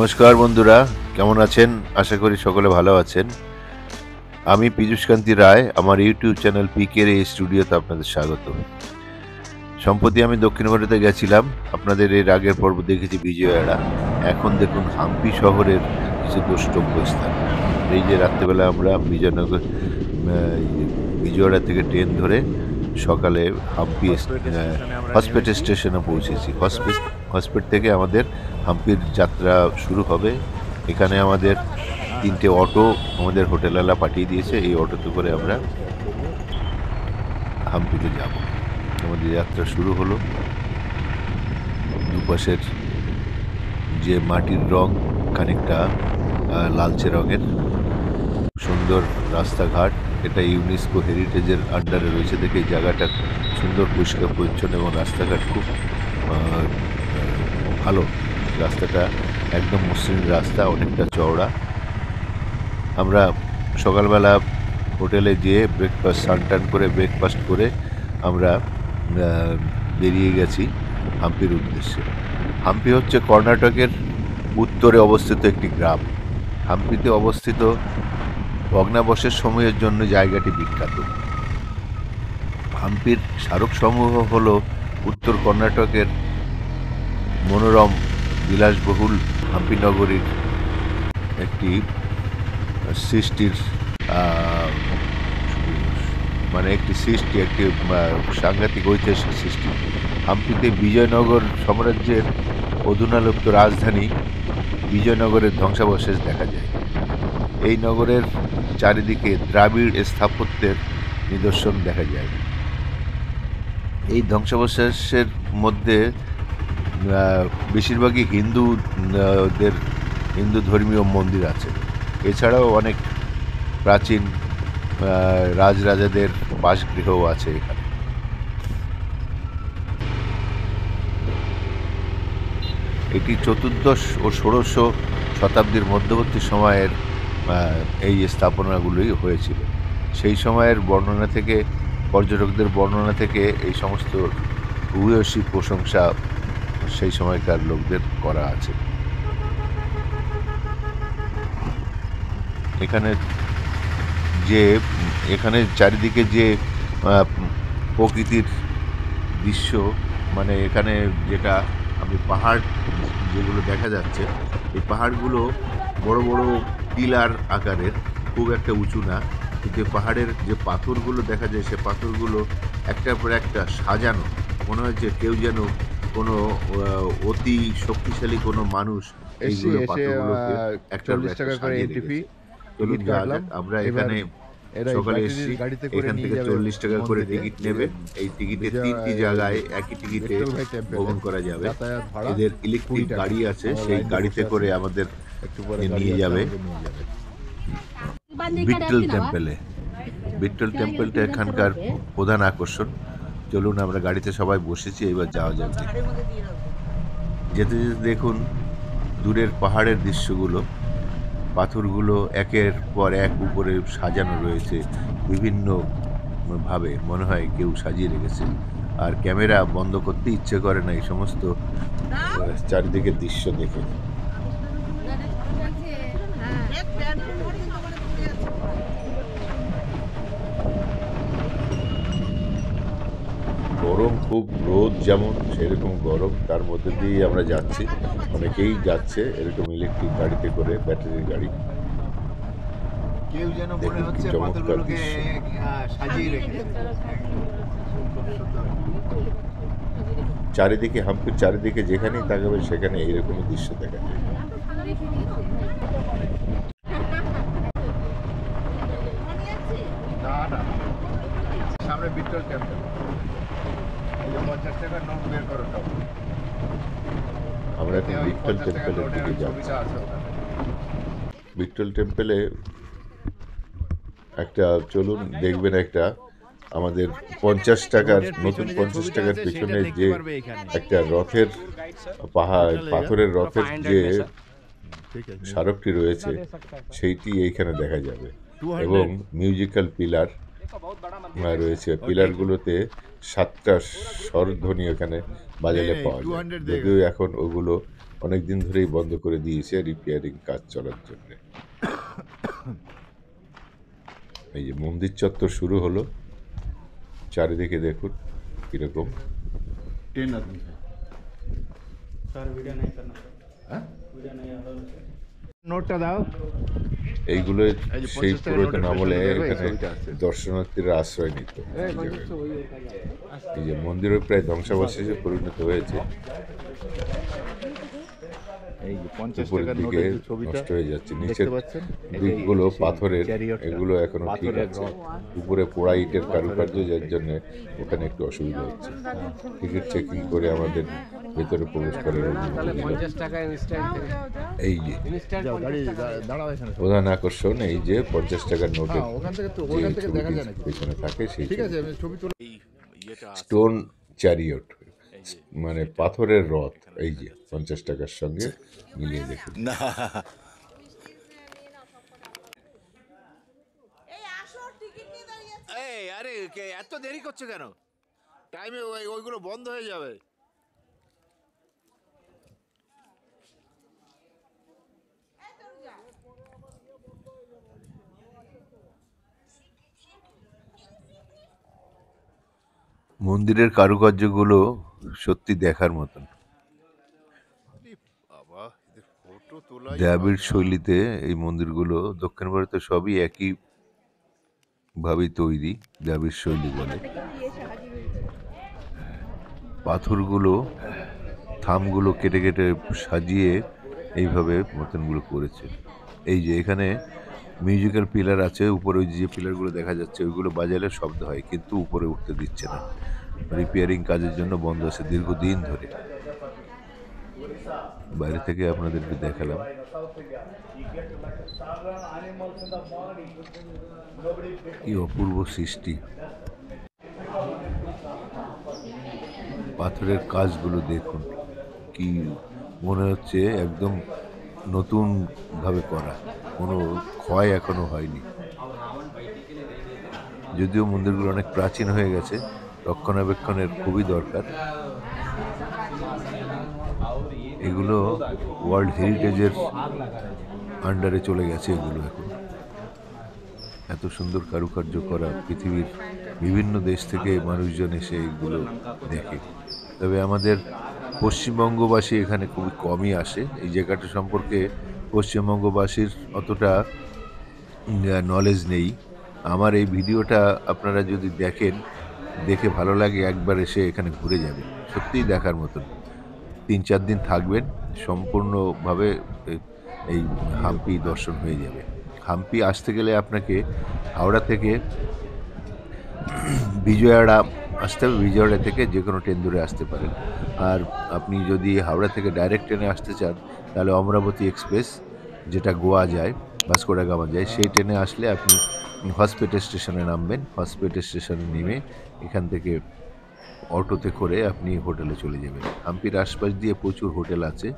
নমস্কার বন্ধুরা, কেমন আছেন? আশা করি সকলে ভালো আছেন। আমি পীযূষকান্তি রায়, আমার ইউটিউব চ্যানেল পিকের এই স্টুডিওতে আপনাদের স্বাগত। সম্প্রতি আমি দক্ষিণ ভারতে গেছিলাম। আপনাদের এর আগের পর্ব দেখেছি বিজয়ওয়াড়া। এখন দেখুন হাম্পি শহরের কিছু দ্রষ্টব্য স্থান। এই যে রাত্রেবেলা আমরা বিজয়ওয়াড়া থেকে ট্রেন ধরে সকালে হাম্পি হসপিটাল স্টেশনে পৌঁছেছি। হসপিটাল থেকে আমাদের হাম্পির যাত্রা শুরু হবে। এখানে আমাদের 3টে অটো আমাদের হোটেলওয়ালা পাঠিয়ে দিয়েছে। এই অটোতে করে আমরা হাম্পিতে যাব। আমাদের যাত্রা শুরু হলো। দুপাশের যে মাটির রং খানিকটা লালচে রঙের, সুন্দর রাস্তাঘাট। এটা ইউনেস্কো হেরিটেজের আন্ডারে রয়েছে দেখে এই জায়গাটা সুন্দর, পরিষ্কার পরিচ্ছন্ন এবং রাস্তাঘাট খুব ভালো। রাস্তাটা একদম মসৃণ রাস্তা, অনেকটা চওড়া। আমরা সকালবেলা হোটেলে যেয়ে স্নান করে ব্রেকফাস্ট করে আমরা বেরিয়ে গেছি হাম্পির উদ্দেশ্যে। হাম্পি হচ্ছে কর্ণাটকের উত্তরে অবস্থিত একটি গ্রাম। হাম্পিতে অবস্থিত ভগ্নাবশেষ সমূহের জন্য জায়গাটি বিখ্যাত। হাম্পির স্মারকসমূহ হল উত্তর কর্ণাটকের মনোরম বিলাসবহুল হাম্পি নগরীর একটি সৃষ্টির একটি সাংঘাতিক ঐতিহাসিক সৃষ্টি। হাম্পিতে বিজয়নগর সাম্রাজ্যের অধুনালুপ্ত রাজধানী বিজয়নগরের ধ্বংসাবশেষ দেখা যায়। এই নগরের চারিদিকে দ্রাবিড় স্থাপত্যের নিদর্শন দেখা যায়। এই ধ্বংসাবশেষের মধ্যে বেশিরভাগই হিন্দু ধর্মীয় মন্দির আছে। এছাড়াও অনেক প্রাচীন রাজরাজাদের বাসগৃহও আছে এখানে। এটি চতুর্দশ ও ষোড়শ শতাব্দীর মধ্যবর্তী সময়ের এই স্থাপনাগুলোই হয়েছিল। সেই সময়ের বর্ণনা থেকে, পর্যটকদের বর্ণনা থেকে এই সমস্ত ভূয়সী প্রশংসা সেই সময়কার লোকদের করা আছে। এখানে চারিদিকে যে প্রকৃতির দৃশ্য, এখানে যেটা আপনি পাহাড় যেগুলো দেখা যাচ্ছে, এই পাহাড়গুলো বড় বড় টিলার আকারের, খুব একটা উঁচু না, কিন্তু পাহাড়ের যে পাথরগুলো দেখা যায় সে পাথরগুলো একটার পর একটা সাজানো। মনে হচ্ছে কেউ যেন কোনো অতি শক্তিশালী কোনো মানুষ এইগুলো পাথরগুলোকে একটার পর একটা সাজিয়ে রেখেছে। চলুন যাওয়া যাক। আমরা এখানে সকালে এসেছি। এখান থেকে 40 টাকা করে টিকিট নেবে। এই টিকিটে 3টি জায়গায় একই টিকিটে ভ্রমণ করা যাবে। এদের ইলেকট্রিক গাড়ি আছে, সেই গাড়িতে করে আমাদের নিয়ে যাবে বিট্টল টেম্পলে। বিট্টল টেম্পলটা এখানকার প্রধান আকর্ষণ। চলুন, আমরা গাড়িতে সবাই বসেছি, এবার যাওয়া যাবে। যেতে যেতে দেখুন দূরের পাহাড়ের দৃশ্যগুলো। পাথরগুলো একের পর এক উপরে সাজানো রয়েছে বিভিন্ন ভাবে, মনে হয় কেউ সাজিয়ে রেখেছে। আর ক্যামেরা বন্ধ করতে ইচ্ছে করে না এই সমস্ত চারিদিকের দৃশ্য দেখে। গরম খুব, রোদ যেমন সেরকম গরম, তার মধ্যে দিয়ে আমরা যাচ্ছি। অনেকেই যাচ্ছে এরকম ইলেকট্রিক গাড়িতে করে, ব্যাটারির গাড়ি। দেখুন কি চমৎকার দৃশ্য। চারিদিকে, হাম্পির চারিদিকে যেখানেই তাকাবে সেখানে এইরকমই দৃশ্য দেখা যায়। সামনে বিট্টল টেম্পল। আমরা এখন বিট্টল টেম্পলের দিকে যাচ্ছি। বিট্টল টেম্পলে একটা, চলুন দেখবেন, একটা আমাদের 50 টাকার, নতুন 50 টাকার পিছনে যে একটা রথের পাথরের রথের যে স্মারকটি রয়েছে সেইটি এইখানে দেখা যাবে। এবং মিউজিক্যাল পিলার রয়েছে। পিলারগুলোতে 7টা স্বরধ্বনি এখানে বাজালে পাওয়া যায়। যদিও এখন ওগুলো অনেক দিন ধরেই বন্ধ করে দিয়েছে রিপেয়ারিং কাজ চলার জন্য। এই যে মন্দির চত্বর শুরু হলো, চারিদিকে দেখুন কিরকম। নোটটা দাও। এইগুলো সেই পুরাতন আমলে এখানে দর্শনার্থীরা আশ্রয় নিত। এই যে মন্দিরও প্রায় ধ্বংসাবশেষে পরিণত হয়েছে, এই যে 50 উপরের টাকার দিকে নোটের যে ছবিটা নষ্ট হয়ে যাচ্ছে, নিচের দেখতে পাচ্ছেন, দিকগুলো সেই পাথরের, চ্যারিয়টটা, এগুলো এখনো ঠিক পাথরের আছে। রথ। উপরে পোড়া ইটের কারুকার্য, যার জন্য ওখানে একটু অসুবিধা হচ্ছে। টিকিট চেকিং করে আমাদের ভেতরে প্রবেশ করার অনুমতি দিল। এই যে যাও, দাঁড়াও এখানে। প্রধান আকর্ষণ এই যে 50 টাকার নোটের ওখান থেকে তো যে ওখান থেকে দেখা ছবিটি যায় নাকি? পেছনে থাকে সেই ঠিক আছে, আমি ছবি তুলে স্টোন চ্যারিয়ট, মানে পাথরের রথ। এই যে 50 টাকার সঙ্গে মিলিয়ে দেখুন। এই আরে এত দেরি করছো কেন? টাইমে ওইগুলো বন্ধ হয়ে যাবে। মন্দিরের কারুকার্যগুলো সত্যি দেখার মতন। বাবা, এদের ফটো তোলা দ্রাবিড় শৈলীতে এই মন্দিরগুলো, দক্ষিণ ভারতে সবই একই ভাবেই তৈরি, দ্রাবিড় শৈলী বলে। পাথরগুলো, থামগুলো কেটে কেটে সাজিয়ে এইভাবে মতনগুলো করেছে। এই যে এখানে মিউজিক্যাল পিলার আছে, উপরে ওই যে পিলারগুলো দেখা যাচ্ছে ওইগুলো বাজালে শব্দ হয়, কিন্তু উপরে উঠতে দিচ্ছে না, রিপেয়ারিং কাজের জন্য বন্ধ আছে দীর্ঘদিন ধরে। বাইরে থেকে আপনাদেরকে দেখালাম। কি অপূর্ব সৃষ্টি! পাথরের কাজগুলো দেখুন, কি মনে হচ্ছে একদম নতুন ভাবে করা, কোনো ক্ষয় এখনো হয়নি। যদিও মন্দিরগুলো অনেক প্রাচীন হয়ে গেছে, রক্ষণাবেক্ষণের খুবই দরকার। এগুলো ওয়ার্ল্ড হেরিটেজের আন্ডারে চলে গেছে এগুলো এখন। এত সুন্দর কারুকার্য করা, পৃথিবীর বিভিন্ন দেশ থেকে মানুষজন এসে এগুলো দেখে। তবে আমাদের পশ্চিমবঙ্গবাসী এখানে খুবই কমই আসে। এই জায়গাটা সম্পর্কে পশ্চিমবঙ্গবাসীর অতটা নলেজ নেই। আমার এই ভিডিওটা আপনারা যদি দেখেন, দেখে ভালো লাগে, একবার এসে এখানে ঘুরে যাবেন, সত্যিই দেখার মতন। 3-4 দিন থাকবেন, সম্পূর্ণভাবে এই হাম্পি দর্শন হয়ে যাবে। হাম্পি আসতে গেলে আপনাকে হাওড়া থেকে বিজয়ওয়াড়া আসতে হবে, বিজয়ওয়াড়া থেকে যে কোনো ট্রেন ধরে আসতে পারেন। আর আপনি যদি হাওড়া থেকে ডাইরেক্ট ট্রেনে আসতে চান, তাহলে অমরাবতী এক্সপ্রেস, যেটা গোয়া যায়, ভাস্কো ডা গামা যায়, সেই ট্রেনে আসলে আপনি হসপিটাল স্টেশনে নামবেন। হসপিটাল স্টেশনে নেমে এখান থেকে অটোতে করে আপনি হোটেলে চলে যাবেন। হাম্পির আশপাশ দিয়ে প্রচুর হোটেল আছে,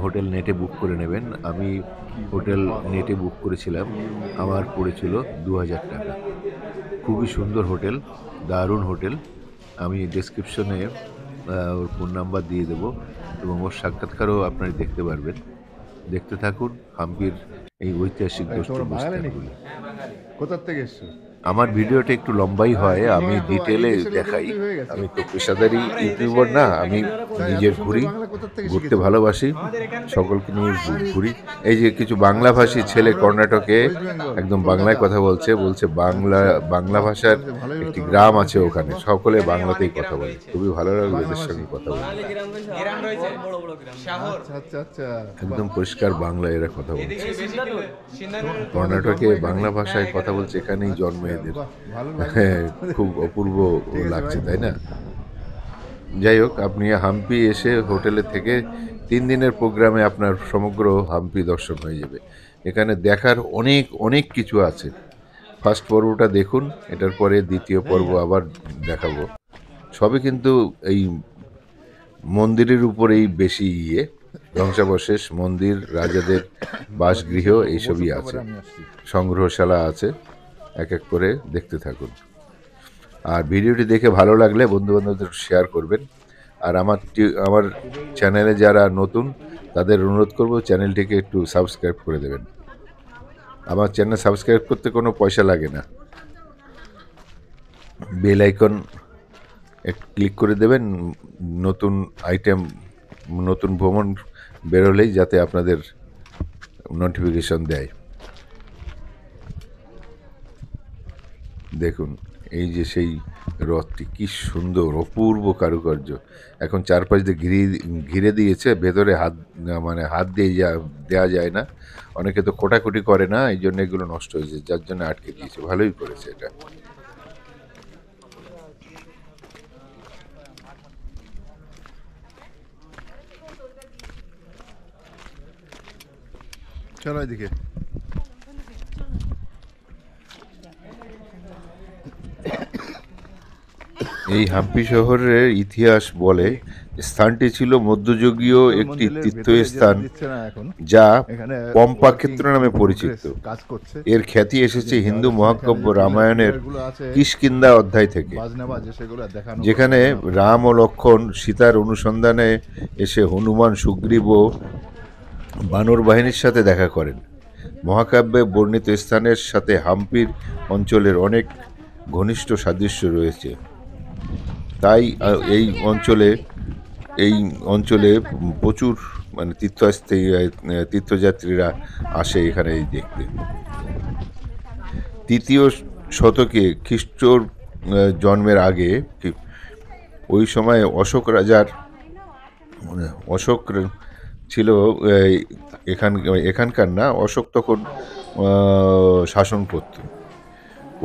হোটেল নেটে বুক করে নেবেন। আমি হোটেল নেটে বুক করেছিলাম, আমার পড়েছিল 2000 টাকা। খুবই সুন্দর হোটেল, দারুণ হোটেল। আমি ডেসক্রিপশনে ওর ফোন নাম্বার দিয়ে দেবো, এবং ওর সাক্ষাৎকারও আপনারা দেখতে পারবেন। দেখতে থাকুন হাম্পির এই ঐতিহাসিক দৃষ্টান্তগুলি। কোথার থেকে এসছো? আমার ভিডিওটা একটু লম্বাই হয়, আমি ডিটেলে দেখাই। আমি তো পেশাদারি ইউটিউবার না, আমি নিজের ঘুরি, ঘুরতে ভালোবাসি, সকলকে নিয়ে ঘুরি। এই যে কিছু বাংলাভাষী ছেলে কর্ণাটকে একদম বাংলায় কথা বলছে, বাংলা ভাষার একটি গ্রাম আছে ওখানে, সকলে বাংলাতেই কথা বলে। খুবই ভালো লাগলো এদের সঙ্গে কথা বলে। আচ্ছা আচ্ছা, একদম পরিষ্কার বাংলায় এরা কথা বলছে। কর্ণাটকে বাংলা ভাষায় কথা বলছে, এখানেই জন্ম এদের। হ্যাঁ, খুব অপূর্ব লাগছে, তাই না? যাই হোক, আপনি হাম্পি এসে হোটেলে থেকে 3 দিনের প্রোগ্রামে আপনার সমগ্র হাম্পি দর্শন হয়ে যাবে। এখানে দেখার অনেক অনেক কিছু আছে। ফার্স্ট পর্বটা দেখুন, এটার পরে দ্বিতীয় পর্ব আবার দেখাবো। সবই কিন্তু এই মন্দিরের উপরেই বেশি ধ্বংসাবশেষ, মন্দির, রাজাদের বাসগৃহ, এইসবই আছে, সংগ্রহশালা আছে। এক এক করে দেখতে থাকুন। আর ভিডিওটি দেখে ভালো লাগলে বন্ধুবান্ধবদের শেয়ার করবেন। আর আমার চ্যানেলে যারা নতুন তাদের অনুরোধ করব চ্যানেলটিকে একটু সাবস্ক্রাইব করে দেবেন। আমার চ্যানেল সাবস্ক্রাইব করতে কোনো পয়সা লাগে না, বেল আইকন একটু ক্লিক করে দেবেন, নতুন আইটেম নতুন ভ্রমণ বেরোলেই যাতে আপনাদের নোটিফিকেশন দেয়। দেখুন এই যে সেই রথটি কি সুন্দর অপূর্ব কারুকার্য, এখন চারপাশ দিয়ে ঘিরে দিয়েছে, ভেতরে হাত দিয়ে দেওয়া যায় না, অনেকে তো কোটাকুটি করে না, এই জন্য এগুলো নষ্ট হয়েছে, যার জন্য আটকে দিয়েছে, ভালোই করেছে এটা। চলো এদিকে। এই হাম্পি শহরের ইতিহাস বলে স্থানটি ছিল মধ্যযুগীয় একটি তীর্থস্থান যা পম্পা ক্ষেত্র নামে পরিচিত। এর খ্যাতি এসেছে হিন্দু মহাকাব্য রামায়ণের কিষ্কিন্ধা অধ্যায় থেকে, যেখানে রাম ও লক্ষ্মণ সীতার অনুসন্ধানে এসে হনুমান, সুগ্রীব ও বানর বাহিনীর সাথে দেখা করেন। মহাকাব্যে বর্ণিত স্থানের সাথে হাম্পির অঞ্চলের অনেক ঘনিষ্ঠ সাদৃশ্য রয়েছে, তাই এই অঞ্চলে প্রচুর তীর্থযাত্রীরা আসে এখানে এই দেখতে। 3য় শতকে খ্রিস্টর জন্মের আগে, ওই সময় অশোক ছিল এখানকার না, অশোক তখন শাসন করত।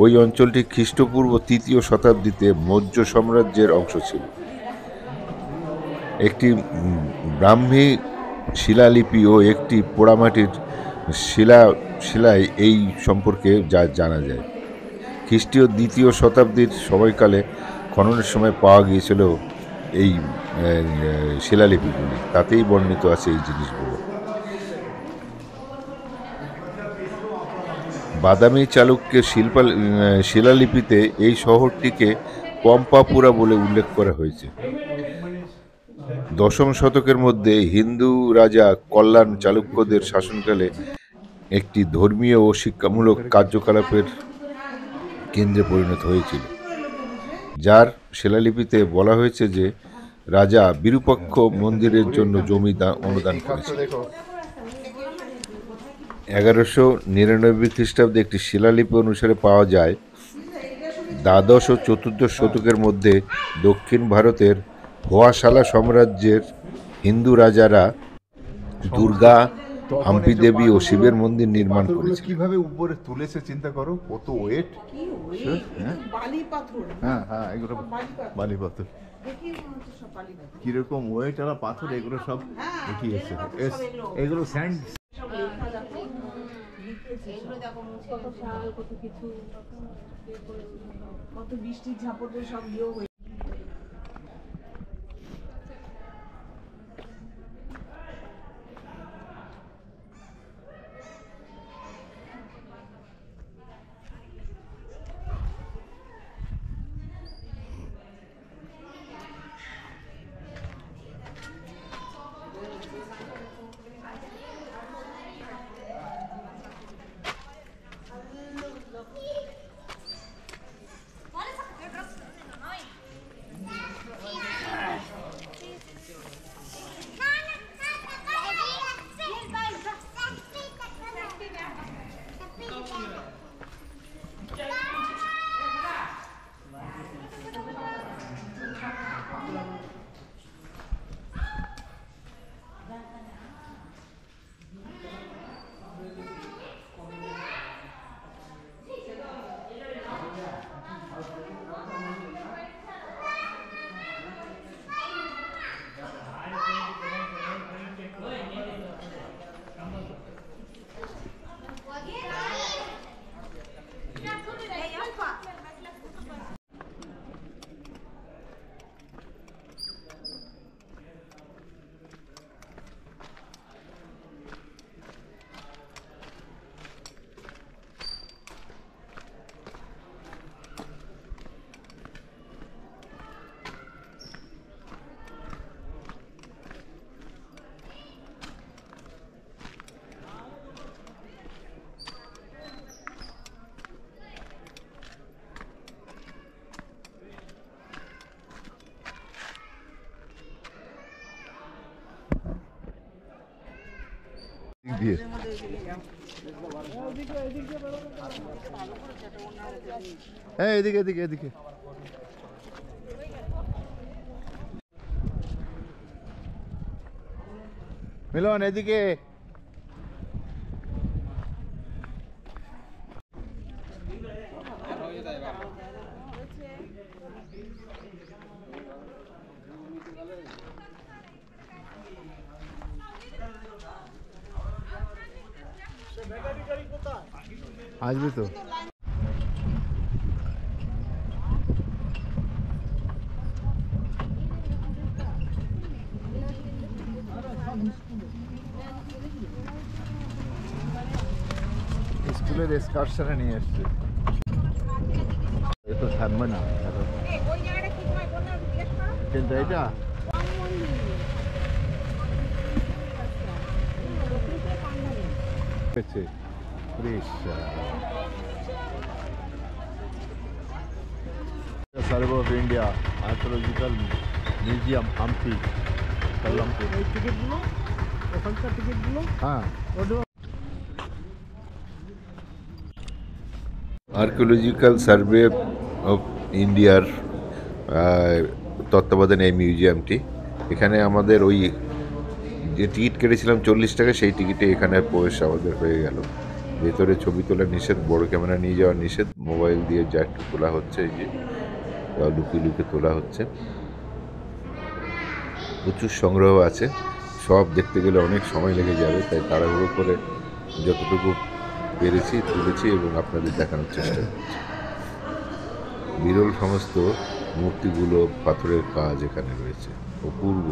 ওই অঞ্চলটি খ্রিস্টপূর্ব 3য় শতাব্দীতে মৌর্য সাম্রাজ্যের অংশ ছিল। একটি ব্রাহ্মী শিলালিপি ও একটি পোড়ামাটির শিলায় এই সম্পর্কে জানা যায়। খ্রিস্টীয় 2য় শতাব্দীর সময়কালে খননের সময় পাওয়া গিয়েছিল এই শিলালিপিগুলি, তাতেই বর্ণিত আছে এই জিনিসগুলো। বাদামি চালুক্যের শিলালিপিতে এই শহরটিকে পম্পাপুরা বলে উল্লেখ করা হয়েছে। 10ম শতকের মধ্যে হিন্দু রাজা কল্যাণ চালুক্যদের শাসনকালে একটি ধর্মীয় ও শিক্ষামূলক কার্যকলাপের কেন্দ্রে পরিণত হয়েছিল, যার শিলালিপিতে বলা হয়েছে যে রাজা বিরূপাক্ষ মন্দিরের জন্য জমি অনুদান করেছিলেন। 1199 খ্রিস্টাব্দে একটি শিলালিপি অনুসারে পাওয়া যায়, দ্বাদশ ও চতুর্দশ শতকের মধ্যে দক্ষিণ ভারতের হোয়াসালা সাম্রাজ্যের হিন্দু রাজারা দুর্গা, হাম্পি দেবী ও শিবের মন্দির নির্মাণ করেছে। কিভাবে উপরে তুলেছে চিন্তা করো, কত ওয়েট। হ্যাঁ হ্যাঁ, এগুলো বালি পাথর, কিরকম ওয়েট আর পাথর, এগুলো সব উঠিয়েছে। এগুলো স্যান্ড, কত বৃষ্টির ঝাপটে সব ইয়ে হয়ে দিয়ে। হ্যাঁ, এদিকে এদিকে এদিকে। মিলন এদিকে। আসবে তো। স্কুলের এক্সকারশনে নিয়ে এসছে। এ তো থাকবে না কিন্তু এটা survey of India archaeological museum Hampi Kallampur. হ্যাঁ, আর্কিওলজিক্যাল সার্ভে অফ ইন্ডিয়ার তত্ত্বাবধানে এই মিউজিয়ামটি। এখানে আমাদের ওই যে টিকিট কেটেছিলাম 40 টাকা, সেই টিকিটে এখানে প্রবেশ আমাদের হয়ে গেল। ভেতরে ছবি তোলা নিষেধ, বড় ক্যামেরা নিয়ে যাওয়া নিষেধ, মোবাইল দিয়ে যা একটু তোলা হচ্ছে, এই যে লুকিয়ে লুকিয়ে তোলা হচ্ছে। প্রচুর সংগ্রহ আছে, সব দেখতে গেলে অনেক সময় লেগে যাবে, তাই তাড়াহুড়ো করে যতটুকু পেরেছি তুলেছি এবং আপনাদের দেখানোর চেষ্টা করছি। বিরল সমস্ত মূর্তিগুলো, পাথরের কাজ এখানে রয়েছে, অপূর্ব।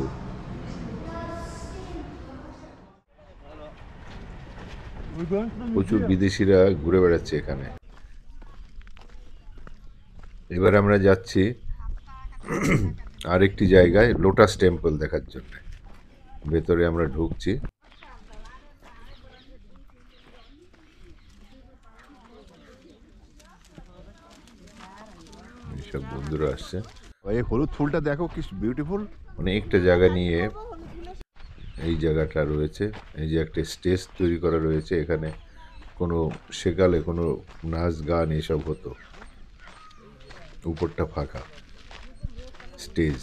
প্রচুর বিদেশিরা ঘুরে বেড়াচ্ছে এখানে। এবার আমরা যাচ্ছি আরেকটি জায়গায়, লোটাস টেম্পল দেখার জন্য। ভেতরে আমরা ঢুকছি। এইসব বন্ধুরা আসছে। এই হলুদ ফুলটা দেখো কি বিউটিফুল। অনেকটা জায়গা নিয়ে এই জায়গাটা রয়েছে। এই যে একটা স্টেজ তৈরি করা রয়েছে, এখানে কোনো সেকালে কোনো নাচ গান এসব হতো। উপরটা ফাঁকা স্টেজ।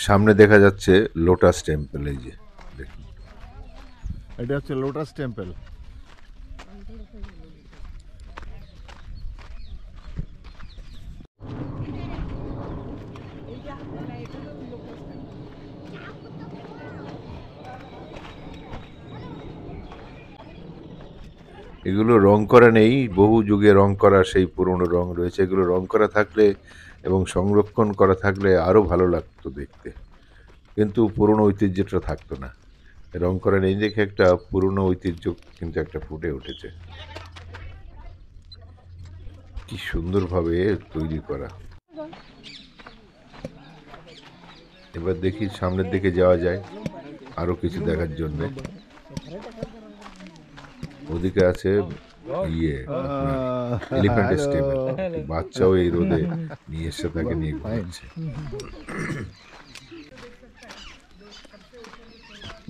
সামনে দেখা যাচ্ছে লোটাস টেম্পল। এই যে দেখুন, এটা হচ্ছে লোটাস টেম্পল। এগুলো রং করা নেই, বহু যুগে রং করা সেই পুরনো রং রয়েছে। এগুলো রং করা থাকলে এবং সংরক্ষণ করা থাকলে আরও ভালো লাগতো দেখতে, কিন্তু পুরনো ঐতিহ্যটা থাকতো না। রং করা নেই দেখে একটা পুরনো ঐতিহ্য কিন্তু একটা ফুটে উঠেছে। কি সুন্দরভাবে তৈরি করা। এবার দেখি সামনের দিকে যাওয়া যায় আরো কিছু দেখার জন্য। ওদিকে আছে এলিফ্যান্ট স্টেবল। বাচ্চাও এই রোদে নিয়ে এসে তাকে নিয়ে ঘুরছে।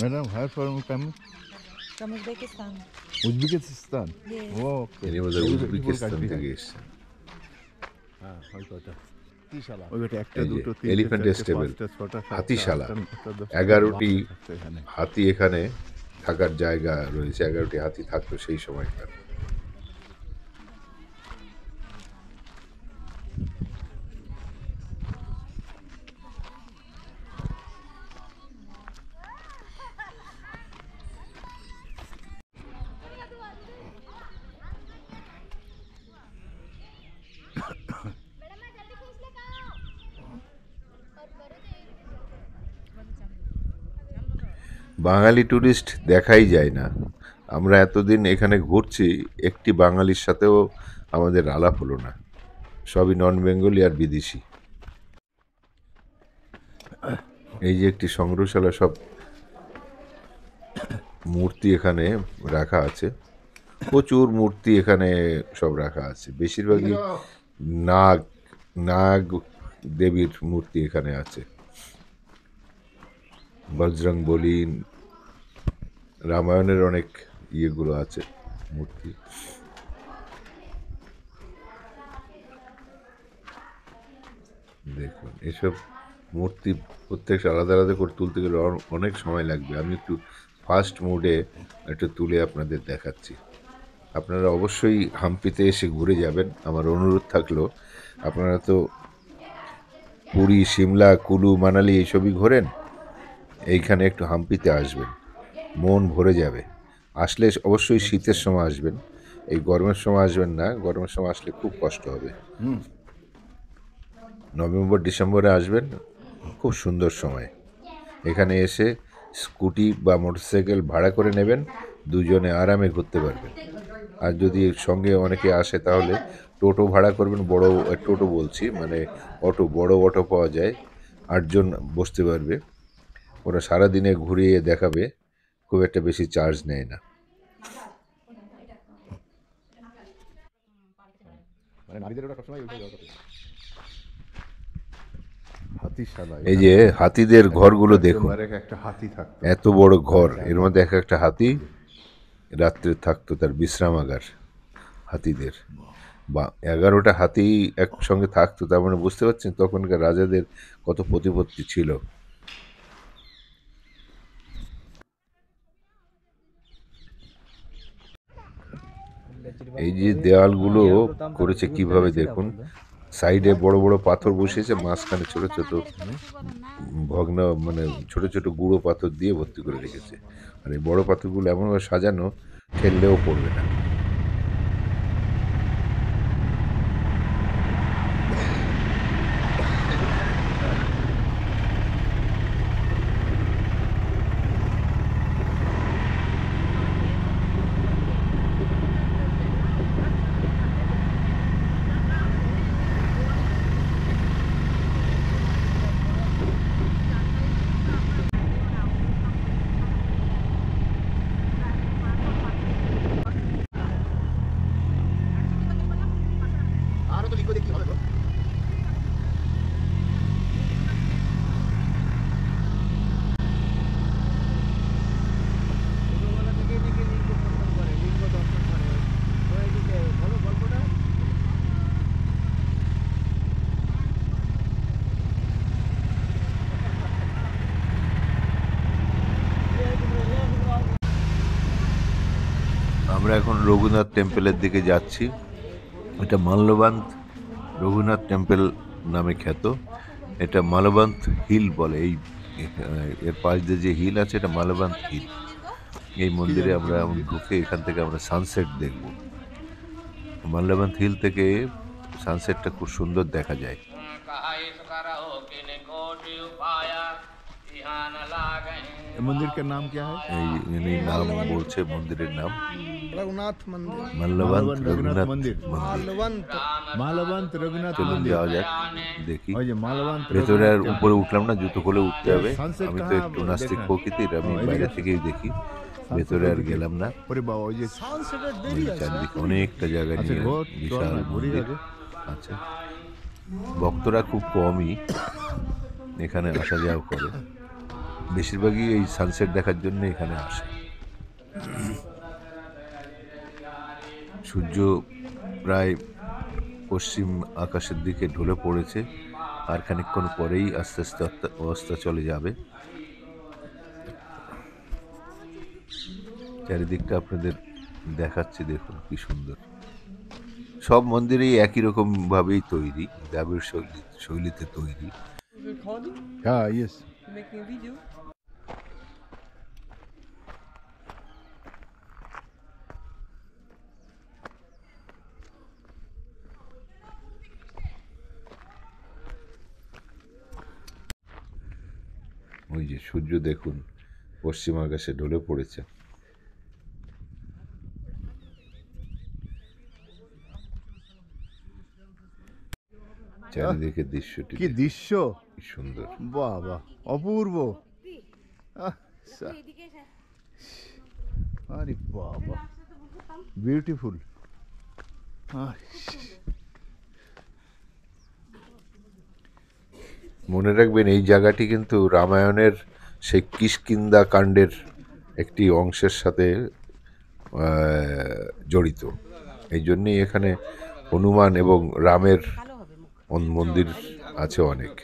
Madam, high from coming? From Uzbekistan. Uzbekistan. Yes. ওকে, ইনি বোধহয় উজবেকিস্তান থেকে এসেছেন। হ্যাঁ, হয়তো এলিফ্যান্ট স্টেবল, হাতিশালা। 11টি হাতি এখানে থাকার জায়গা রয়েছে। 11টি হাতি থাকতো সেই সময়কার। বাঙালি ট্যুরিস্ট দেখাই যায় না। আমরা এতদিন এখানে ঘুরছি, একটি বাঙালির সাথেও আমাদের আলাপ হলো না। সবই নন বেঙ্গলি আর বিদেশি। এই যে একটি সংগ্রহশালা, সব মূর্তি এখানে রাখা আছে। প্রচুর মূর্তি এখানে সব রাখা আছে, বেশিরভাগই নাগ নাগ দেবীর মূর্তি এখানে আছে। বজরং বলি, রামায়ণের অনেক ইয়েগুলো আছে মূর্তি। দেখুন এসব মূর্তি প্রত্যেকটা আলাদা আলাদা করে তুলতে গেলে অনেক সময় লাগবে। আমি একটু ফাস্ট মোডে একটু তুলে আপনাদের দেখাচ্ছি। আপনারা অবশ্যই হাম্পিতে এসে ঘুরে যাবেন। আমার অনুরোধ থাকলো, আপনারা তো পুরী, সিমলা, কুলু, মানালি এইসবই ঘোরেন, এইখানে একটু হাম্পিতে আসবেন, মন ভরে যাবে। আসলে অবশ্যই শীতের সময় আসবেন, এই গরমের সময় আসবেন না, গরমের সময় আসলে খুব কষ্ট হবে। নভেম্বর ডিসেম্বরে আসবেন, খুব সুন্দর সময়। এখানে এসে স্কুটি বা মোটরসাইকেল ভাড়া করে নেবেন, দুজনে আরামে ঘুরতে পারবেন। আর যদি সঙ্গে অনেকে আসে তাহলে টোটো ভাড়া করবেন, বড় টোটো বলছি, মানে অটো, বড় অটো পাওয়া যায়, 8 জন বসতে পারবে। ওরা সারাদিনে ঘুরিয়ে দেখাবে, খুব একটা বেশি চার্জ নেয় না। মানে নারীদের ওটা সবসময় ওইটাই দরকার। হাতিশালা, এই যে হাতিদের ঘরগুলো দেখুন, একটা হাতি থাকতো, এত বড় ঘর, এর মধ্যে এক একটা হাতি রাত্রে থাকতো, তার বিশ্রামাগার হাতিদের। বা 11টা হাতি একসঙ্গে থাকতো, তার মানে বুঝতে পারছেন তখনকার রাজাদের কত প্রতিপত্তি ছিল। এই যে দেওয়ালগুলো করেছে কিভাবে দেখুন, সাইডে বড় বড় পাথর বসিয়েছে, মাঝখানে ছোট ছোট ভগ্ন, মানে ছোট ছোট গুঁড়ো পাথর দিয়ে ভর্তি করে রেখেছে। আর এই বড় পাথরগুলো এমনভাবে সাজানো, ঠেললেও পড়বে না। আরো তো লিখো দেখি হবে তো। আমরা এখন রঘুনাথ টেম্পলের দিকে যাচ্ছি। এটা মাল্যবান্ত রঘুনাথ টেম্পল নামে খ্যাত। এটা মাল্যবান্ত হিল বলে, এই এর পাশ দিয়ে যে হিল আছে এটা মাল্যবান্ত হিল। এই মন্দিরে আমরা ঢুকে এখান থেকে আমরা সানসেট দেখব। মাল্যবান্ত হিল থেকে সানসেটটা খুব সুন্দর দেখা যায়। मंदिर का नाम क्या है? এই ইনি নাম বলছে মন্দিরের নাম, रघुनाथ मंदिर, মাল্যবান্ত রঘুনাথ মন্দির। মন্দির। मालवंत মালবন্ত রঘুনাথ চলুন মন্দির। যাওয়া যাক, দেখি। ওই যে মালবন্ত ভেতরে আর রঘুনাথ উপরে উঠলাম না, জুতো খুলে উঠতে হবে। সানসেট আমি তো কাহা একটু নাস্তিক দেখনা? প্রকৃতির, আমি ও, এদিকে বাইরে আছে। থেকেই দেখি, ভেতরে আর গেলাম না। ওরে বাবা, ওই যে চারিদিকে অনেকটা জায়গা আচ্ছা, নিয়ে ঘর, বিশাল চল না, ঘুরি মন্দির আগে। আছে। ভক্তরা খুব কমই এখানে আসা যাওয়া করে, বেশিরভাগই এই সানসেট দেখার জন্য এখানে আসে। সূর্য প্রায় পশ্চিম আকাশের দিকে ঢলে পড়েছে, আর খানিকক্ষণ পরেই আস্তে আস্তে অস্ত চলে যাবে। চারিদিকটা আপনাদের দেখাচ্ছি, দেখুন কি সুন্দর। সব মন্দিরেই একই রকম ভাবেই তৈরি, দ্রাবিড় শৈলীতে তৈরি। হ্যাঁ, ইয়েস। Making a video. ওই যে সূর্য দেখুন পশ্চিম আকাশে ঢলে পড়েছে। চারিদিকে দৃশ্যটি কি দেখুন, দৃশ্য, কি সুন্দর। বাহ বাহ, অপূর্ব। আহ, আরে বাবা, বিউটিফুল। মনে রাখবেন এই জায়গাটি কিন্তু রামায়ণের সেই কিষ্কিন্ধা কাণ্ডের একটি অংশের সাথে জড়িত। এই জন্যই এখানে হনুমান এবং রামের মন্দির আছে অনেক।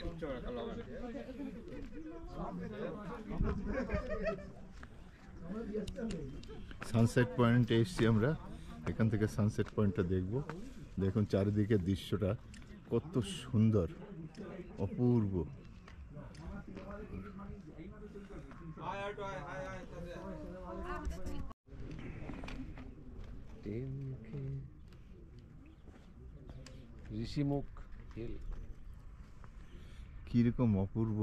সানসেট পয়েন্টে এসছি আমরা, এখান থেকে সানসেট পয়েন্টটা দেখব। দেখুন চারিদিকের দৃশ্যটা কত সুন্দর, অপূর্ব। ঋষিমুখ হিল কিরকম অপূর্ব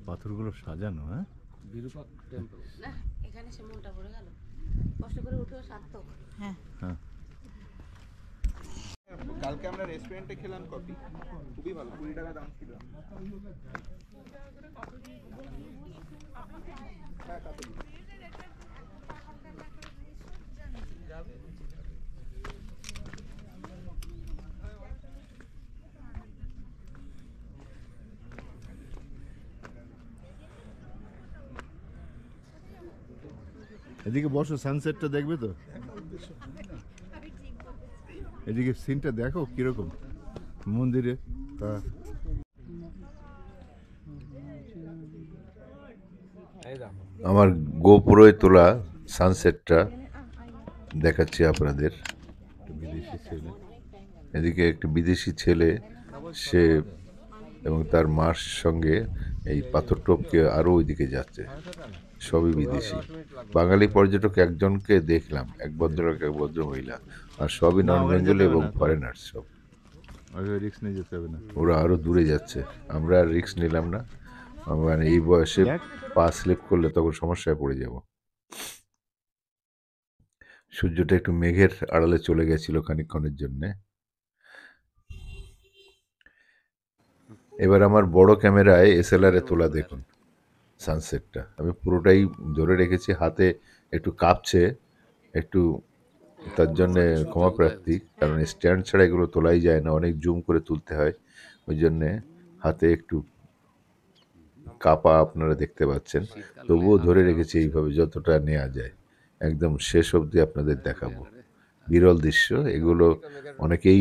পাথরগুলো সাজানো। হ্যাঁ, বিরূপাক টেম্পল। না এখানে সে মনটা ভরে গেল, কষ্ট করে উঠেও সার্থক। হ্যাঁ হ্যাঁ। কালকে আমরা রেস্টুরেন্টে খেলাম কফি, খুবই ভালো, 20 টাকা দাম ছিল। এদিকে বসো, সানসেটটা দেখবে তো। এদিকে সিনটা দেখো কিরকম মন্দিরে। আমার গোপুরোয় তোলা সানসেটটা দেখাচ্ছি আপনাদের। বিদেশি ছেলে, এদিকে একটি বিদেশি ছেলে, সে এবং তার মার সঙ্গে এই পাথর টপকে আরও ওইদিকে যাচ্ছে, সবই বিদেশি। বাঙালি পর্যটক একজনকে দেখলাম, এক ভদ্রলোক এক ভদ্র মহিলা, আর সবই নন বেঙ্গলি এবং ফরেনার্স সব। রিস্ক নিয়ে যেতে হবে না। ওরা আরও দূরে যাচ্ছে, আমরা আর রিস্ক নিলাম না। মানে এই বয়সে পা স্লিপ করলে তখন সমস্যায় পড়ে যাব। সূর্যটা একটু মেঘের আড়ালে চলে গেছিল খানিকক্ষণের জন্যে। এবার আমার বড় ক্যামেরায় এসএলআর-এ তোলা দেখুন সানসেটটা। আমি পুরোটাই ধরে রেখেছি, হাতে একটু কাঁপছে, একটু তার জন্যে ক্ষমাপ্রার্থী, কারণ স্ট্যান্ড ছাড়া এগুলো তোলাই যায় না, অনেক জুম করে তুলতে হয়। ওই জন্যে হাতে একটু কাপা আপনারা দেখতে পাচ্ছেন, তবুও ধরে রেখেছি এইভাবে যতটা নেওয়া যায়। একদম শেষ অবধি আপনাদের দেখাবো। বিরল দৃশ্য এগুলো, অনেকেই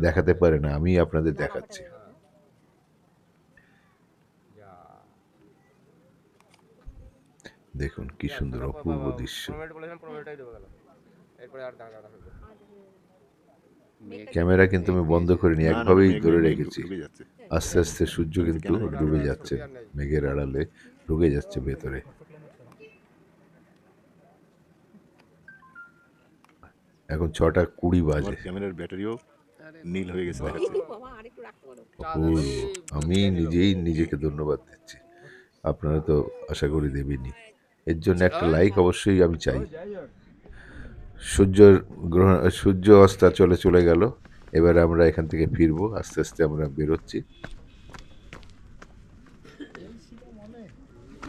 দেখাতে পারে না, আমি আপনাদের দেখাচ্ছি। দেখুন কি সুন্দর অপূর্ব দৃশ্য। ক্যামেরা কিন্তু আমি বন্ধ করিনি, একভাবেই ধরে রেখেছি। আস্তে আস্তে সূর্য কিন্তু ডুবে যাচ্ছে, মেঘের আড়ালে ঢুকে যাচ্ছে ভেতরে। এখন 6:20 বাজে। ক্যামেরার ব্যাটারিও নীল হয়ে গেছে দেখাচ্ছে। অপূর্ব। আমি নিজেই নিজেকে ধন্যবাদ দিচ্ছি, আপনারা তো আশা করি দেবেনই। এর জন্য একটা লাইক অবশ্যই আমি চাই। সূর্য অস্ত চলে গেল। এবার আমরা এখান থেকে ফিরবো, আস্তে আস্তে আমরা বেরোচ্ছি।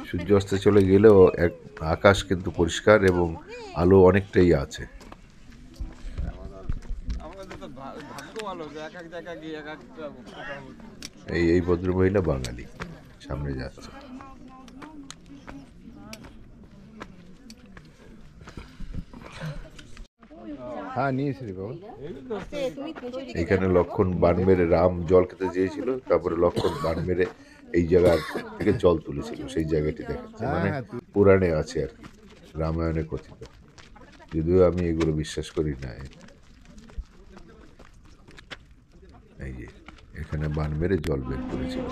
সূর্য অস্ত চলে গেলেও আকাশ কিন্তু পরিষ্কার এবং আলো অনেকটাই আছে। এই ভদ্রমহিলা বাঙালি, সামনে যাচ্ছে। হ্যাঁ, নিয়েছি রে বাবা। এখানে লক্ষণ বান মেরে রাম জল খেতে চেয়েছিল, তারপরে লক্ষণ বান মেরে এই জায়গার থেকে জল তুলেছিল, সেই জায়গাটি দেখাচ্ছে। মানে পুরাণে আছে আর কি, রামায়ণে কথিত, যদিও আমি এগুলো বিশ্বাস করি না। এই যে এখানে বান মেরে জল বের করেছিল।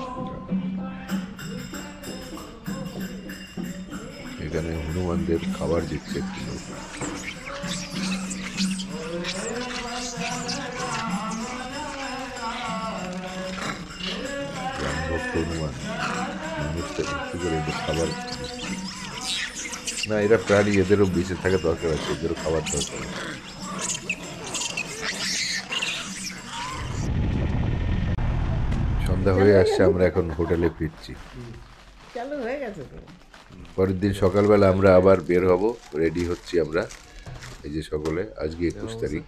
এখানে হনুমানদের খাবার দিচ্ছে একটি লোক। রামভক্ত হনুমান মানুষকে ভক্তি করে এদের খাবার না, এরা প্রাণী, এদেরও বেঁচে থাকা দরকার আছে, এদেরও খাবার দরকার আছে। সন্ধ্যা হয়ে আসছে, আমরা এখন হোটেলে ফিরছি। চালু হয়ে গেছে তো। পরের দিন সকালবেলা আমরা আবার বের হব, রেডি হচ্ছি আমরা। এই যে সকলে, আজকে 21 তারিখ,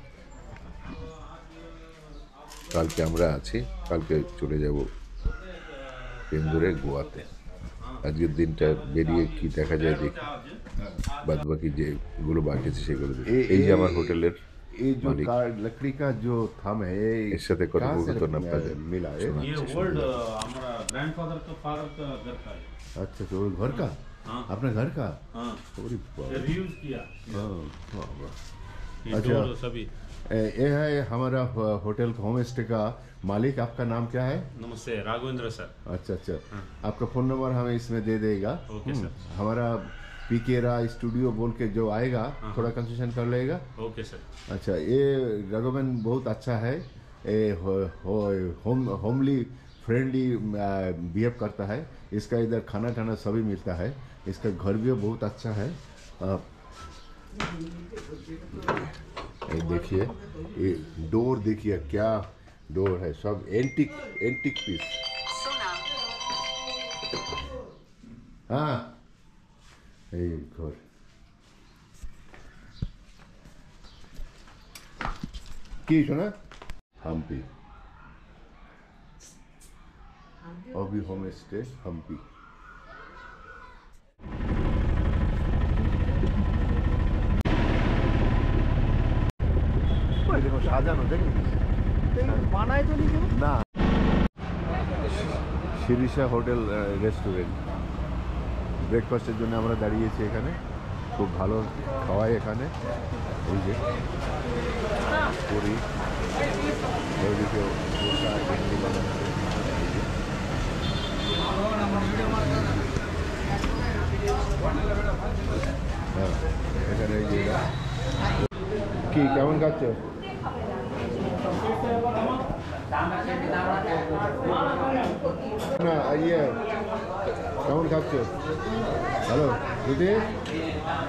কালকে আমরা আছি, কালকে চলে যাব ট্রেন ধরে গোয়াতে। আজকের দিনটা বেরিয়ে কি দেখা যায় দেখি, বাদ বাকি যেগুলো বাকি আছে সেগুলো দেখি। এই যে আমার হোটেলের ये जो मालिक। लकड़ी का जो थम है ये এর সাথে कहाँ से কথোপকথন আপনাদের मिला है? শোনাচ্ছি। वर्ल्ड हमारा ग्रैंडफादर का फादर का घर का है। अच्छा तो वो घर का, हाँ। अपना घर का। हाँ, अरे बाप। ये रीयूज किया। हाँ, हाँ, वाह। ये अच्छा। डोर सभी। ये है हमारा होटल होम स्टे का मालिक, आपका नाम क्या है? नमस्ते, राघवेंद्र सर। अच्छा अच्छा, आपका फ़ोन नंबर हमें इसमें दे देगा। Okay sir. हमारा पीकेरा स्टूडियो बोल के जो आएगा थोड़ा कंसेशन कर लेगा। Okay sir. अच्छा, ये रघुवन बहुत अच्छा है, ये होमली फ्रेंडली बिहेव करता है। इसका इधर खाना ठाना सभी मिलता है, इसका घर भी बहुत अच्छा है। ये देखिए, ये डोर देखिए, क्या डोर है, सब एंटिक एंटिक पीस। हाँ, এই ঘর কি শোনা হাম্পি, অবি হোম স্টে হাম্পি। সাজানো দেখুন বানায় তো নিজে না। শিরিষা হোটেল রেস্টুরেন্ট, ব্রেকফাস্টের জন্য আমরা দাঁড়িয়েছি এখানে, খুব ভালো খাওয়াই এখানে। এই যে পুরি, ওইদিকে ধোসা, ইডলি বানাচ্ছে। হ্যাঁ, এখানে এই যে কি কেমন খাচ্ছ? না ইয়ে কেমন খাচ্ছ? হ্যালো দিদি,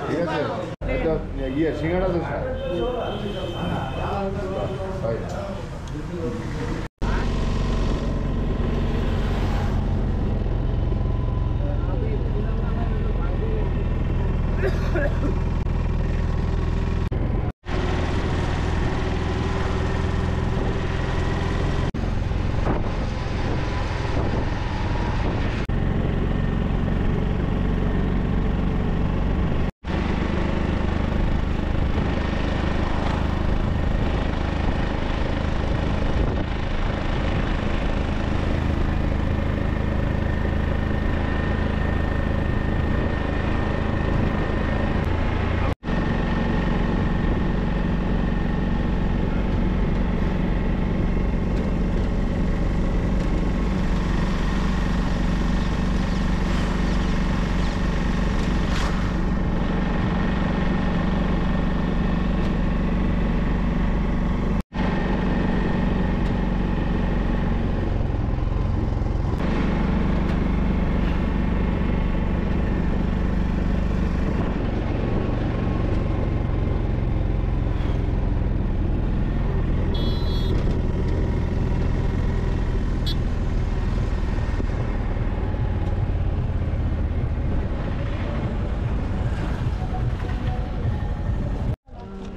ঠিক আছে, একটা ইয়ে সিঙ্গাড়া দোসা।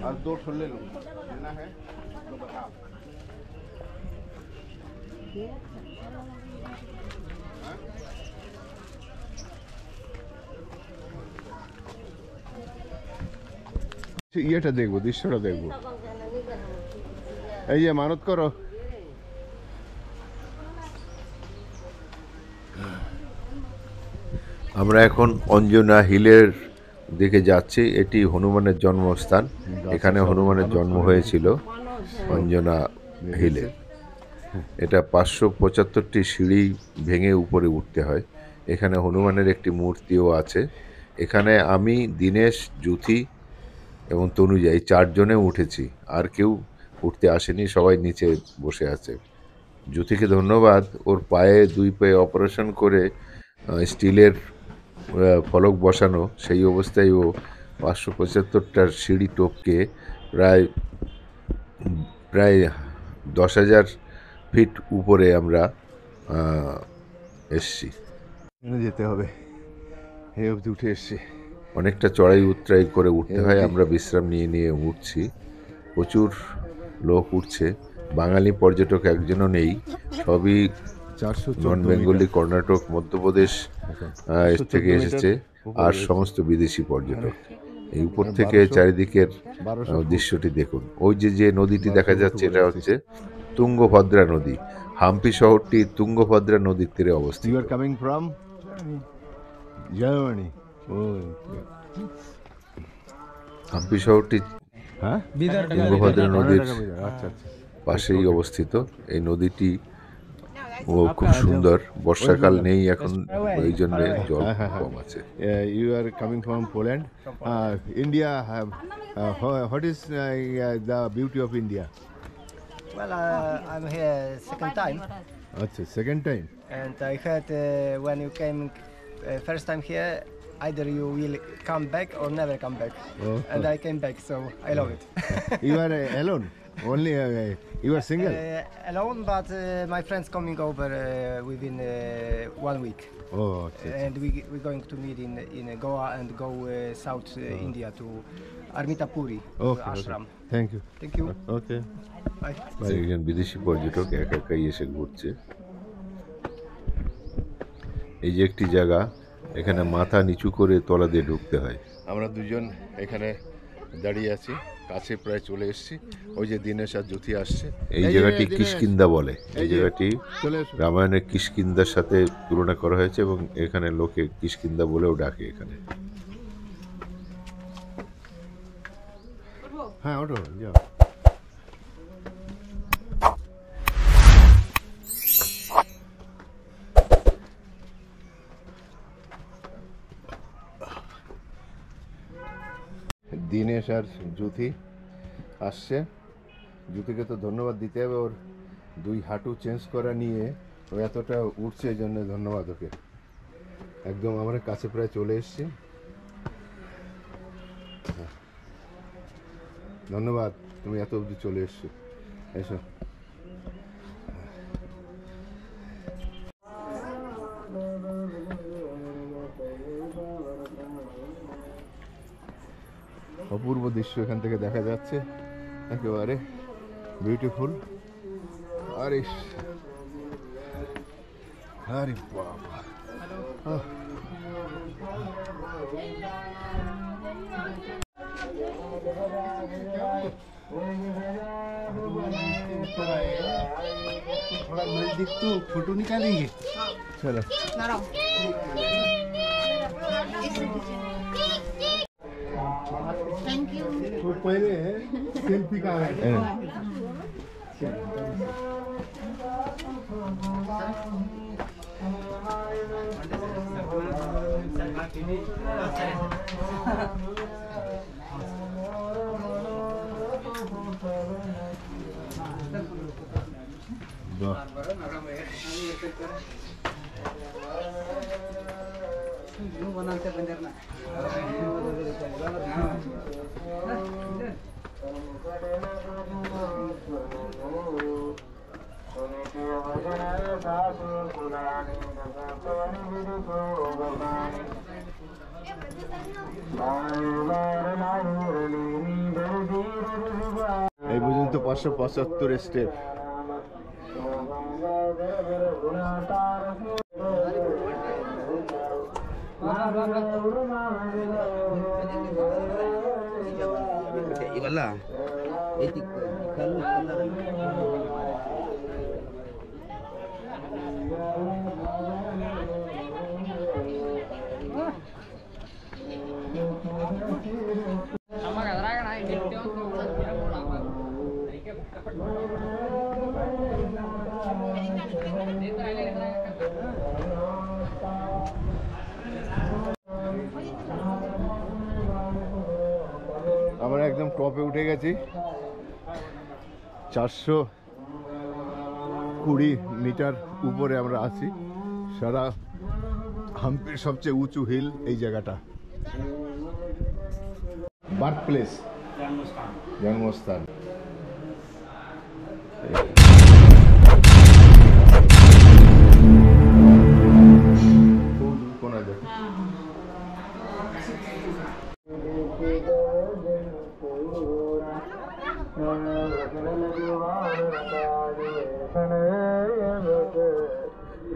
और 2 ठो ले लो, लेना है तो बताओ। ইয়েটা দেখবো, দৃশ্যটা দেখবো। এই যে মানত করো। আমরা এখন অঞ্জনা হিলের দিকে যাচ্ছি। এটি হনুমানের জন্মস্থান, এখানে হনুমানের জন্ম হয়েছিল অঞ্জনা হিলে। এটা 575টি সিঁড়ি ভেঙে উপরে উঠতে হয়। এখানে হনুমানের একটি মূর্তিও আছে। এখানে আমি, দীনেশ, জ্যোতি এবং তনুজা এই 4 জনে উঠেছি, আর কেউ উঠতে আসেনি, সবাই নিচে বসে আছে। জ্যোতিকে ধন্যবাদ, ওর পায়ে 2 পায়ে অপারেশন করে স্টিলের ফলক বসানো, সেই অবস্থায় ও 575টার সিঁড়ি টপকে প্রায় 10,000 ফিট উপরে আমরা এসছি। যেতে হবে, এই অবধি উঠে এসছি। অনেকটা চড়াই উতরাই করে উঠতে হয়। আমরা বিশ্রাম নিয়ে নিয়ে উঠছি। প্রচুর লোক উঠছে। বাঙালি পর্যটক একজনও নেই, সবই 414 নন বেঙ্গলি, মিটার। কর্ণাটক, মধ্যপ্রদেশ এর থেকে এসেছে, আর সমস্ত বিদেশি পর্যটক। এই উপর থেকে চারিদিকের 1200 দৃশ্যটি দেখুন। ওই যে যে নদীটি দেখা যাচ্ছে এটা হচ্ছে তুঙ্গভদ্রা নদী। হাম্পি শহরটি তুঙ্গভদ্রা নদীর তীরে অবস্থিত। You are coming from Germany. Oh. Hampi শহরটি হ্যাঁ? তুঙ্গভদ্রা নদীর আচ্ছা আচ্ছা। পাশেই অবস্থিত। এই নদীটি খুব সুন্দর। বর্ষাকাল নেই এখন, ওই জন্য জল কম আছে। You are coming from Poland. India have what is the beauty of India? Well, I'm here second time, আচ্ছা, second time. and I heard when you came first time here, either you will come back or never come back. Oh. And I came back, so I love it. You are alone? Only you are single? Alone, but my friends coming over within 1 week. Oh, okay. And we're going to meet in Goa and go South India to Armitapuri, Okay, ashram. okay. Thank you. Thank you. Okay. Bye. একজন বিদেশি পর্যটক একা একাই এসে ঘুরছে। এই যে একটি জায়গা, এখানে মাথা নিচু করে তলা দিয়ে ঢুকতে হয়। আমরা দুজন এখানে দাঁড়িয়ে আছি, কাছে প্রায় চলে এসেছি। ওই যে দিনেশ আর জ্যোতি আসছে। এই জায়গাটি কিষ্কিন্দা বলে। এই যে, জায়গাটি চলে এসো। রামায়ণের কিষ্কিন্দার সাথে তুলনা করা হয়েছে এবং এখানে লোকে কিষ্কিন্দা বলেও ডাকে এখানে। হ্যাঁ, ওঠো, যাও। দিনেশ আর জ্যোতি আসছে। জ্যোতিকে তো ধন্যবাদ দিতে হবে, ওর 2 হাঁটু চেঞ্জ করা নিয়ে ও এতটা উঠছে, এই জন্য ধন্যবাদ ওকে। একদম আমরা কাছে প্রায় চলে এসেছি। ধন্যবাদ, তুমি এত অবধি চলে এসছো। এসো। অপূর্ব দৃশ্য এখান থেকে দেখা যাচ্ছে, একেবারে বিউটিফুল। আরে আরে বাবা, थोड़ा नजदीक तो फोटो निकालेंगे। চলো। तो पहले सेल्फी का है। এই পর্যন্ত 575 স্টেপ। আমরা একদম টপে উঠে গেছি। 420 মিটার উপরে আমরা আছি। সারা হাম্পির সবচেয়ে উঁচু হিল এই জায়গাটা। বার্থ প্লেস, জন্মস্থান। কোনায় দেখো।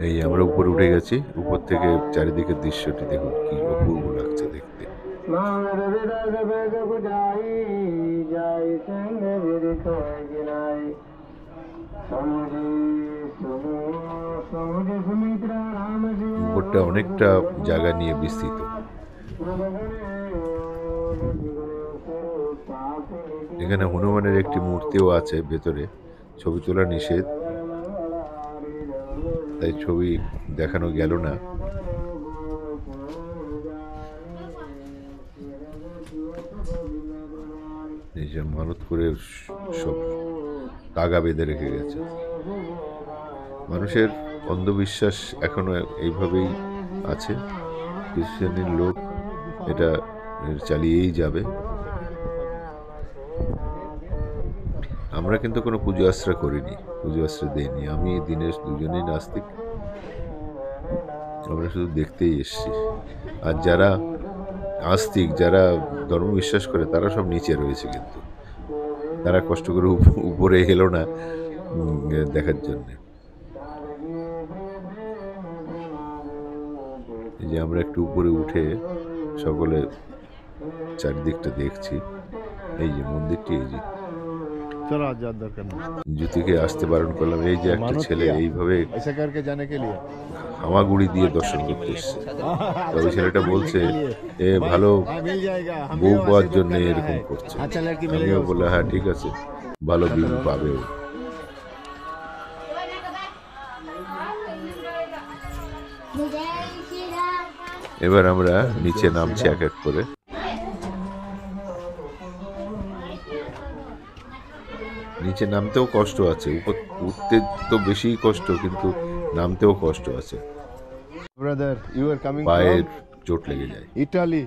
এই আমরা উপরে উঠে গেছি, উপর থেকে চারিদিকের দৃশ্যটি দেখুন কি অপূর্ব লাগছে দেখতে। উপরটা অনেকটা জায়গা নিয়ে বিস্তৃত। এখানে হনুমানের একটি মূর্তিও আছে ভেতরে, ছবি তোলা নিষেধ, তাই ছবি দেখানো গেল না। নিজে মানত করে সব তাগা বেঁধে রেখে গেছে। মানুষের অন্ধবিশ্বাস এখনো এইভাবেই আছে, কিছু শ্রেণীর লোক এটা চালিয়েই যাবে। আমরা কিন্তু কোনো পুজো আশ্রা করিনি, পুজো আশ্রা দেইনি। আমি দিনেশ দুজনেই নাস্তিক, আমরা শুধু দেখতেই এসছি। আর যারা আস্তিক, যারা ধর্ম বিশ্বাস করে, তারা সব নিচে রয়েছে, কিন্তু তারা কষ্ট করে উপরে এলো না দেখার জন্য। এই যে আমরা একটু উপরে উঠে সকলে চারিদিকটা দেখছি। এই যে মন্দিরটি, এই যে জ্যোতিকে আসতে বারণ করলাম। এই যে একটা ছেলে এইভাবে হামাগুড়ি দিয়ে দর্শন করতে এসছে। তবে ছেলেটা বলছে এ ভালো বউ পাওয়ার জন্য এরকম করছে। আমিও বললাম হ্যাঁ ঠিক আছে, ভালো বিউ পাবে ও। এবার আমরা নিচে নামছি এক এক করে। নিচে নামতেও কষ্ট আছে, উপর উঠতে তো বেশি কষ্ট, কিন্তু নামতেও কষ্ট আছে। Brother, you are coming পায়ের from চোট লেগে যায়। Italy.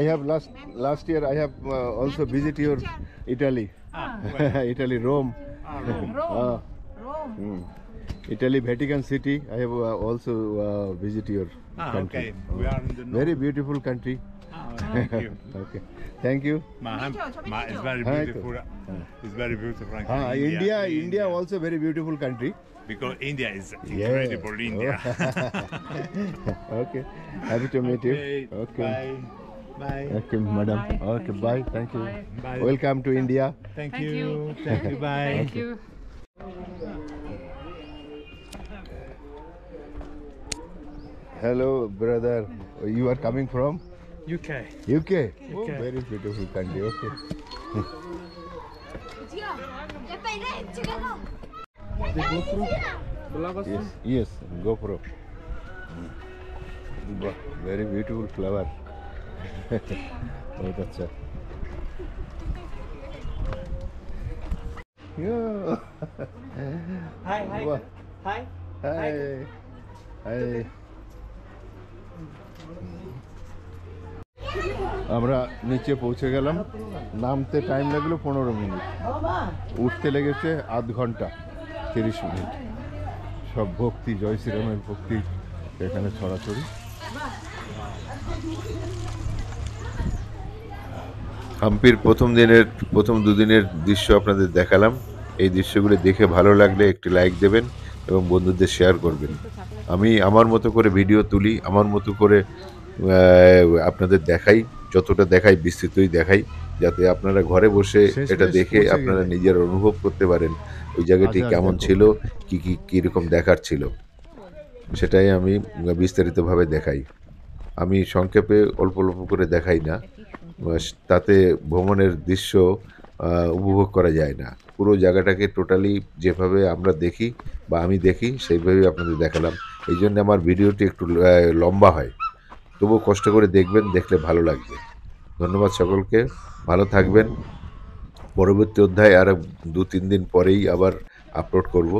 I have last year I have also visit your Italy. Italy, Rome. Rome. Italy, Vatican City. I have also visit your country. Okay, we are in the north. Very beautiful country. Thank you. Okay, thank you. It's very beautiful. It's very beautiful. India also very beautiful country. Because India is incredible. India. Okay, happy to meet you. Okay. Bye. Bye. Okay, madam. Okay, bye. Thank you. Bye. Welcome to India. Thank you. Thank you. Bye. Thank you. Hello, brother. You are coming from UK. UK? Oh, very beautiful country. Okay. Yes, GoPro. Very beautiful flower. बहुत अच्छा. Hi. Hi. আমরা নিচে পৌঁছে গেলাম। নামতে time লাগলো 15 minute, উঠতে লেগেছে আধ ঘন্টা 30 মিনিট। সব ভক্তি, জয় শ্রীরামের ভক্তি এখানে ছড়াছড়ি। হাম্পির প্রথম দুদিনের দৃশ্য আপনাদের দেখালাম। এই দৃশ্যগুলো দেখে ভালো লাগলে একটি লাইক দেবেন এবং বন্ধুদের শেয়ার করবেন। আমি আমার মতো করে ভিডিও তুলি, আমার মতো করে আপনাদের দেখাই, যতটা দেখাই বিস্তৃতই দেখাই, যাতে আপনারা ঘরে বসে এটা দেখে আপনারা নিজের অনুভব করতে পারেন ওই জায়গাটি কেমন ছিল, কীরকম দেখার ছিল, সেটাই আমি বিস্তারিতভাবে দেখাই। আমি সংক্ষেপে অল্প অল্প করে দেখাই না, তাতে ভ্রমণের দৃশ্য উপভোগ করা যায় না। পুরো জায়গাটাকে টোটালি যেভাবে আমরা দেখি বা আমি দেখি সেইভাবেই আপনাদের দেখালাম। এই জন্য আমার ভিডিওটি একটু লম্বা হয়, তবুও কষ্ট করে দেখবেন, দেখলে ভালো লাগবে। ধন্যবাদ সকলকে, ভালো থাকবেন। পরবর্তী অধ্যায় আর 2-3 দিন পরেই আবার আপলোড করব।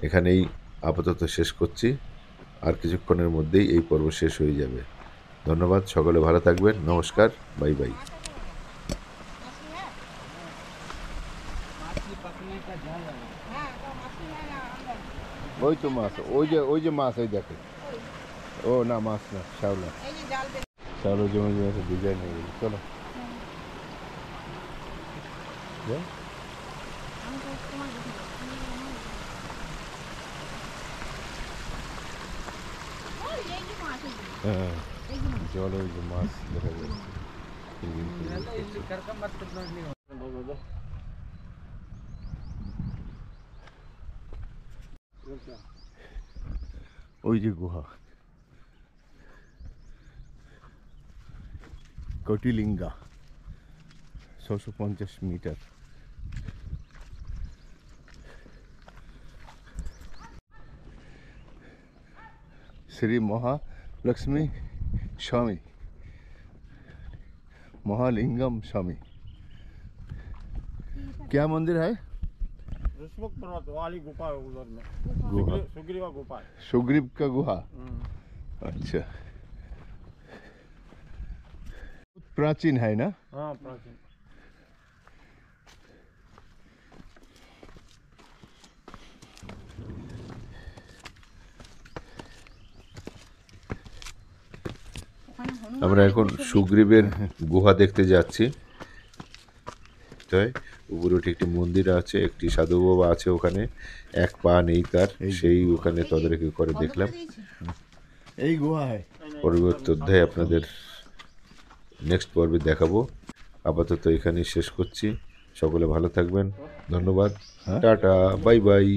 এখানেই আপাতত শেষ করছি, আর কিছুক্ষণের মধ্যেই এই পর্ব শেষ হয়ে যাবে। ধন্যবাদ, সকলে ভালো থাকবেন। নমস্কার, বাই বাই। ওই তো মাছ, ওই যে মাছ, ওই দেখে। ও না, মাছ না, শ্যাওলা। শ্যাওলা জমে জমে ডিজাইন হয়ে গেল। চলো হ্যাঁ জলে ওই যে মাছ দেখা যাচ্ছে কিলবিল কিলবিল করছে। ওই যে গুহা কটিলিঙ্গা 650 মিটার। श्री महालक्ष्मी स्वामी महालिंगम स्वामी क्या मंदिर है? ऋषमुख पर्वत वाली गुफा है उधर में। गुहा सुग्रीवा गुफा है। सुग्रीव का गुहा। अच्छा प्राचीन है ना? हाँ प्राचीन। আমরা এখন সুগ্রীবের গুহা দেখতে যাচ্ছি। তাই উপরে একটি মন্দির আছে, একটি সাধু বাবা আছে ওখানে, এক পা নেই তার, সেই ওখানে তদারকি করে দেখলাম। এই গুহা है। পরবর্তী অধ্যায়ে আপনাদের নেক্সট পর্বে দেখাবো। আপাতত এখানেই শেষ করছি। সকলে ভালো থাকবেন, ধন্যবাদ, টাটা, বাই বাই।